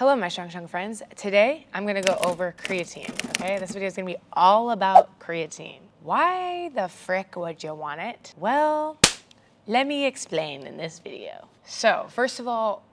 Hello, my Shang friends. Today, I'm gonna go over creatine, okay? This video is gonna be all about creatine. Why the frick would you want it? Well, let me explain in this video. So, first of all,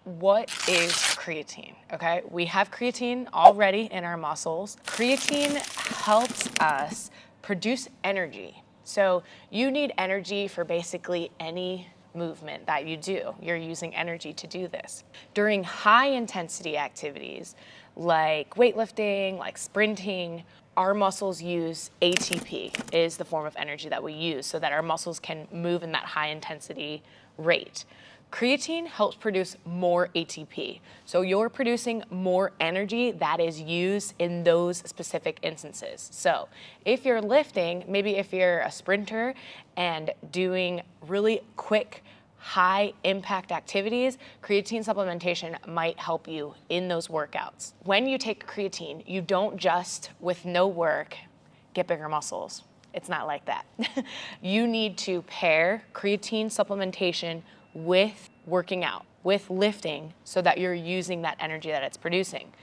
what is creatine, okay? We have creatine already in our muscles. Creatine helps us produce energy. So you need energy for basically any movement that you do. You're using energy to do this. During high intensity activities like weightlifting, like sprinting, our muscles use ATP is the form of energy that we use so that our muscles can move in that high intensity rate. Creatine helps produce more ATP. So you're producing more energy that is used in those specific instances. So if you're lifting, maybe if you're a sprinter and doing really quick, high impact activities, creatine supplementation might help you in those workouts. When you take creatine, you don't just, with no work, get bigger muscles. It's not like that. You need to pair creatine supplementation with working out, with lifting, so that you're using that energy that it's producing.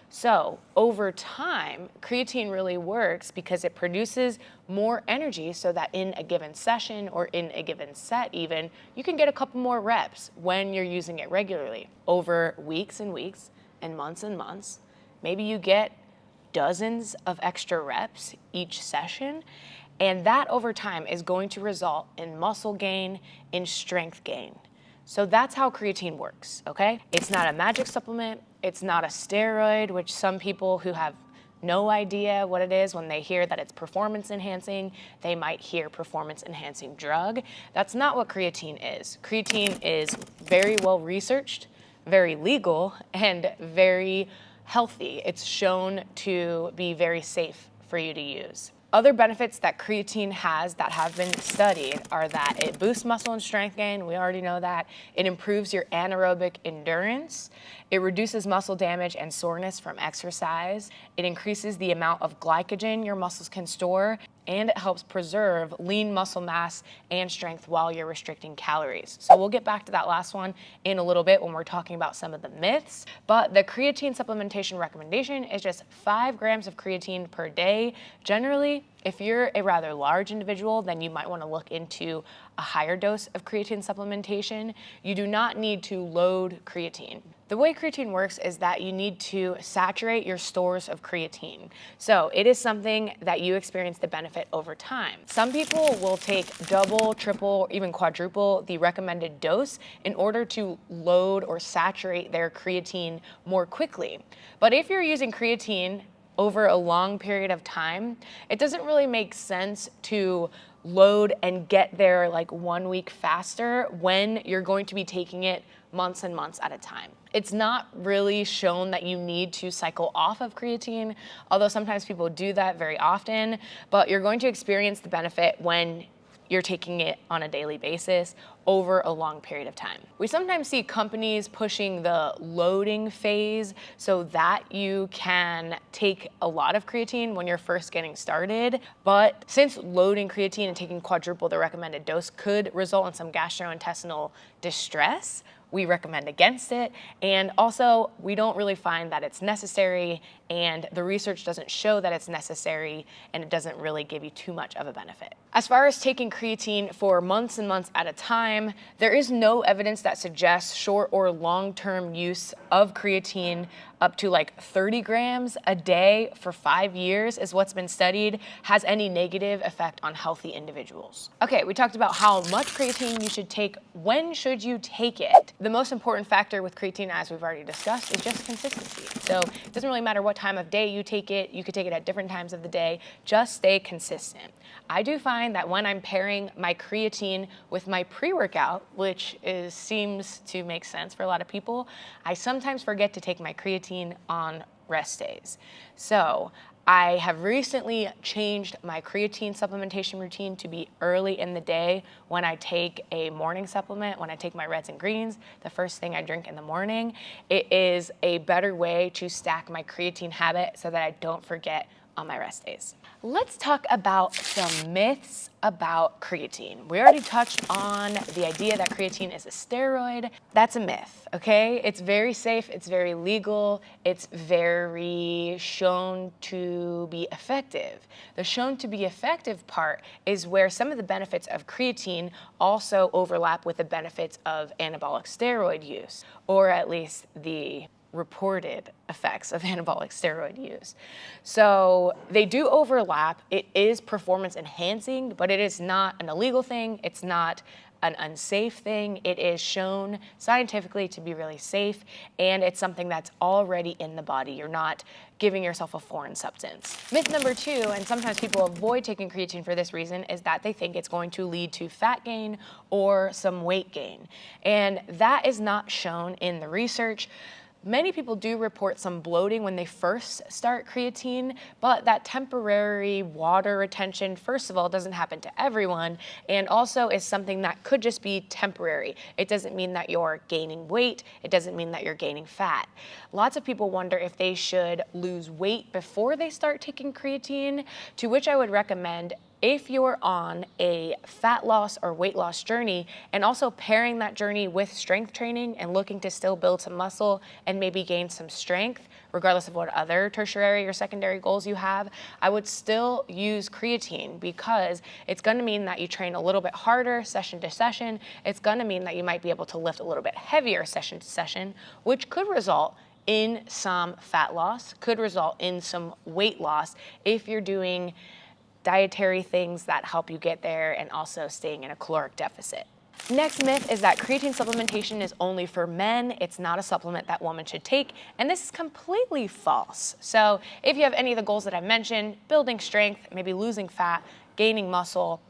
So over time, creatine really works because it produces more energy so that in a given session or in a given set even, you can get a couple more reps when you're using it regularly. Over weeks and weeks and months, maybe you get dozens of extra reps each session, and that over time is going to result in muscle gain, in strength gain. So that's how creatine works, okay? It's not a magic supplement. It's not a steroid, which some people who have no idea what it is, when they hear that it's performance enhancing, they might hear performance enhancing drug. That's not what creatine is. Creatine is very well researched, very legal, and very healthy. It's shown to be very safe for you to use. Other benefits that creatine has that have been studied are that it boosts muscle and strength gain. We already know that. It improves your anaerobic endurance. It reduces muscle damage and soreness from exercise. It increases the amount of glycogen your muscles can store, and it helps preserve lean muscle mass and strength while you're restricting calories. So we'll get back to that last one in a little bit when we're talking about some of the myths, but the creatine supplementation recommendation is just 5 grams of creatine per day. Generally, if you're a rather large individual, then you might want to look into a higher dose of creatine supplementation. You do not need to load creatine. The way creatine works is that you need to saturate your stores of creatine. So it is something that you experience the benefit over time. Some people will take double, triple, even quadruple the recommended dose in order to load or saturate their creatine more quickly. But if you're using creatine over a long period of time, it doesn't really make sense to load and get there like 1 week faster when you're going to be taking it months and months at a time. It's not really shown that you need to cycle off of creatine, although sometimes people do that very often, but you're going to experience the benefit when you're taking it on a daily basis over a long period of time. We sometimes see companies pushing the loading phase so that you can take a lot of creatine when you're first getting started. But since loading creatine and taking quadruple the recommended dose could result in some gastrointestinal distress, we recommend against it. And also, we don't really find that it's necessary, and the research doesn't show that it's necessary, and it doesn't really give you too much of a benefit. As far as taking creatine for months and months at a time, there is no evidence that suggests short or long-term use of creatine up to like 30 grams a day for 5 years is what's been studied, has any negative effect on healthy individuals. Okay, we talked about how much creatine you should take. When should you take it? The most important factor with creatine, as we've already discussed, is just consistency. So it doesn't really matter what time of day you take it. You could take it at different times of the day. Just stay consistent. I do find that when I'm pairing my creatine with my pre-workout, which seems to make sense for a lot of people, I sometimes forget to take my creatine on rest days. So I have recently changed my creatine supplementation routine to be early in the day when I take a morning supplement, when I take my reds and greens, the first thing I drink in the morning. It is a better way to stack my creatine habit so that I don't forget on my rest days. Let's talk about some myths about creatine. We already touched on the idea that creatine is a steroid. That's a myth, okay? It's very safe, it's very legal, it's very shown to be effective. The shown to be effective part is where some of the benefits of creatine also overlap with the benefits of anabolic steroid use, or at least the reported effects of anabolic steroid use. So they do overlap. It is performance enhancing, but it is not an illegal thing. It's not an unsafe thing. It is shown scientifically to be really safe, and it's something that's already in the body. You're not giving yourself a foreign substance. Myth number 2, and sometimes people avoid taking creatine for this reason, is that they think it's going to lead to fat gain or some weight gain. And that is not shown in the research. Many people do report some bloating when they first start creatine, but that temporary water retention, first of all, doesn't happen to everyone, and also is something that could just be temporary. It doesn't mean that you're gaining weight. It doesn't mean that you're gaining fat. Lots of people wonder if they should lose weight before they start taking creatine, to which I would recommend, if you're on a fat loss or weight loss journey, and also pairing that journey with strength training and looking to still build some muscle and maybe gain some strength, regardless of what other tertiary or secondary goals you have, I would still use creatine, because it's going to mean that you train a little bit harder session to session. It's going to mean that you might be able to lift a little bit heavier session to session, which could result in some fat loss, could result in some weight loss if you're doing dietary things that help you get there and also staying in a caloric deficit. Next myth is that creatine supplementation is only for men. It's not a supplement that women should take, and this is completely false. So if you have any of the goals that I mentioned, building strength, maybe losing fat, gaining muscle,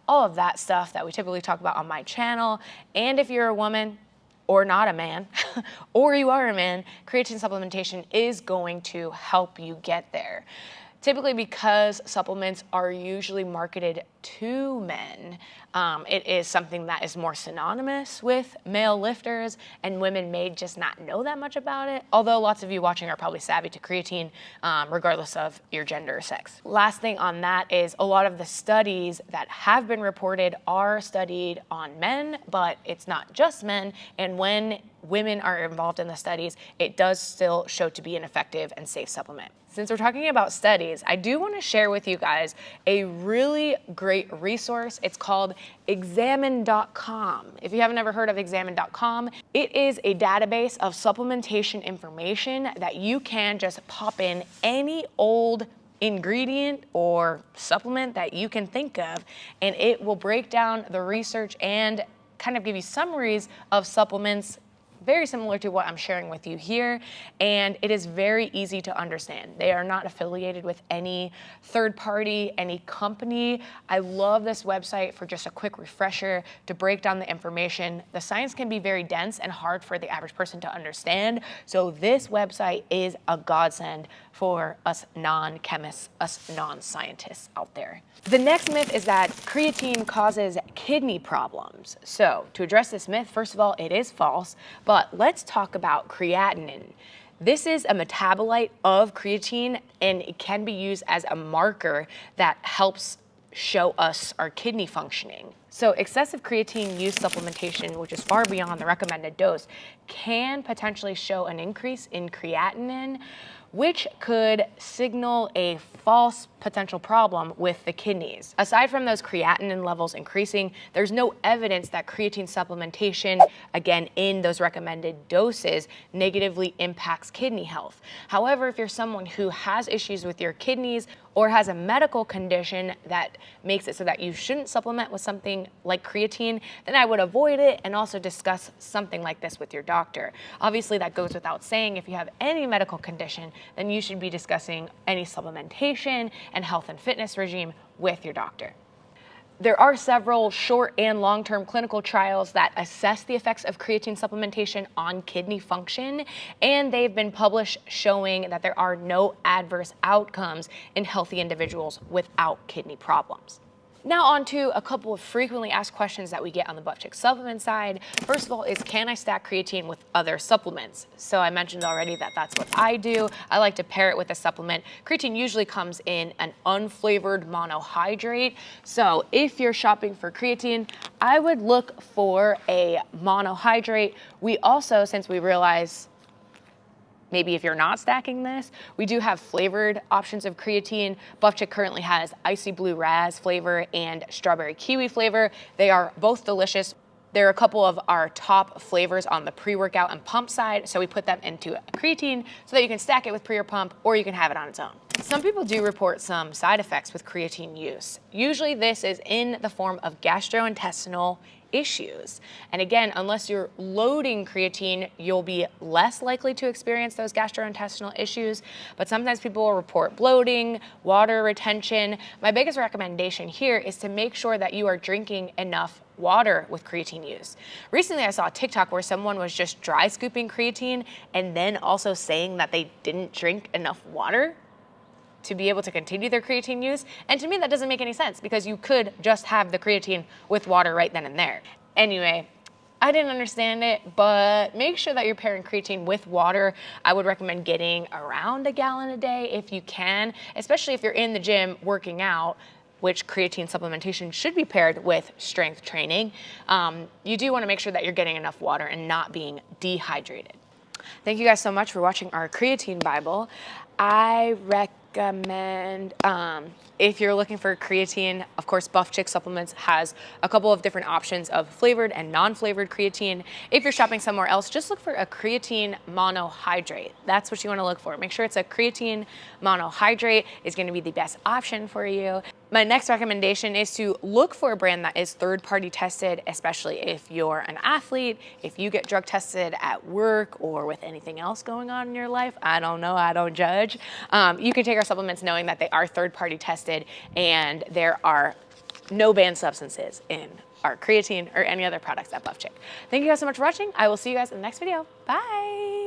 all of that stuff that we typically talk about on my channel, and if you're a woman or not a man, or you are a man, creatine supplementation is going to help you get there. Typically, because supplements are usually marketed to men, it is something that is more synonymous with male lifters, and women may just not know that much about it, although lots of you watching are probably savvy to creatine, regardless of your gender or sex. Last thing on that is a lot of the studies that have been reported are studied on men, but it's not just men, and when women are involved in the studies, it does still show to be an effective and safe supplement. Since we're talking about studies, I do want to share with you guys a really great resource. It's called examine.com. If you haven't ever heard of examine.com, it is a database of supplementation information that you can just pop in any old ingredient or supplement that you can think of, and it will break down the research and kind of give you summaries of supplements very similar to what I'm sharing with you here, and it is very easy to understand. They are not affiliated with any third party, any company. I love this website for just a quick refresher to break down the information. The science can be very dense and hard for the average person to understand, so this website is a godsend for us non-chemists, us non-scientists out there. The next myth is that creatine causes kidney problems. So to address this myth, first of all, it is false, but let's talk about creatinine. This is a metabolite of creatine, and it can be used as a marker that helps show us our kidney functioning. So excessive creatine use supplementation, which is far beyond the recommended dose, can potentially show an increase in creatinine, which could signal a false potential problem with the kidneys. Aside from those creatinine levels increasing, there's no evidence that creatine supplementation, again in those recommended doses, negatively impacts kidney health. However, if you're someone who has issues with your kidneys or has a medical condition that makes it so that you shouldn't supplement with something like creatine, then I would avoid it and also discuss something like this with your doctor. Obviously, that goes without saying. If you have any medical condition, then you should be discussing any supplementation and health and fitness regime with your doctor. There are several short and long-term clinical trials that assess the effects of creatine supplementation on kidney function, and they've been published showing that there are no adverse outcomes in healthy individuals without kidney problems. Now on to a couple of frequently asked questions that we get on the Buff Chick supplement side. First of all is, can I stack creatine with other supplements? So I mentioned already that that's what I do. I like to pair it with a supplement. Creatine usually comes in an unflavored monohydrate. So if you're shopping for creatine, I would look for a monohydrate. We also, since we realize maybe if you're not stacking this, we do have flavored options of creatine. Buff Chick currently has icy blue raz flavor and strawberry kiwi flavor. They are both delicious. They're a couple of our top flavors on the pre-workout and pump side, so we put them into a creatine so that you can stack it with pre or pump, or you can have it on its own. Some people do report some side effects with creatine use. Usually this is in the form of gastrointestinal issues. And again, unless you're loading creatine, you'll be less likely to experience those gastrointestinal issues. But sometimes people will report bloating, water retention. My biggest recommendation here is to make sure that you are drinking enough water with creatine use. Recently, I saw a TikTok where someone was just dry scooping creatine and then also saying that they didn't drink enough water to be able to continue their creatine use. And to me, that doesn't make any sense because you could just have the creatine with water right then and there. Anyway, I didn't understand it, but make sure that you're pairing creatine with water. I would recommend getting around 1 gallon a day if you can, especially if you're in the gym working out, which creatine supplementation should be paired with strength training. You do want to make sure that you're getting enough water and not being dehydrated. Thank you guys so much for watching our creatine Bible. I recommend, if you're looking for creatine, of course, Buff Chick Supplements has a couple of different options of flavored and non-flavored creatine. If you're shopping somewhere else, just look for a creatine monohydrate. That's what you want to look for. Make sure it's a creatine monohydrate is going to be the best option for you. My next recommendation is to look for a brand that is third-party tested, especially if you're an athlete, if you get drug tested at work or with anything else going on in your life. I don't know, I don't judge. You can take our supplements knowing that they are third-party tested and there are no banned substances in our creatine or any other products at Buff Chick. Thank you guys so much for watching. I will see you guys in the next video. Bye.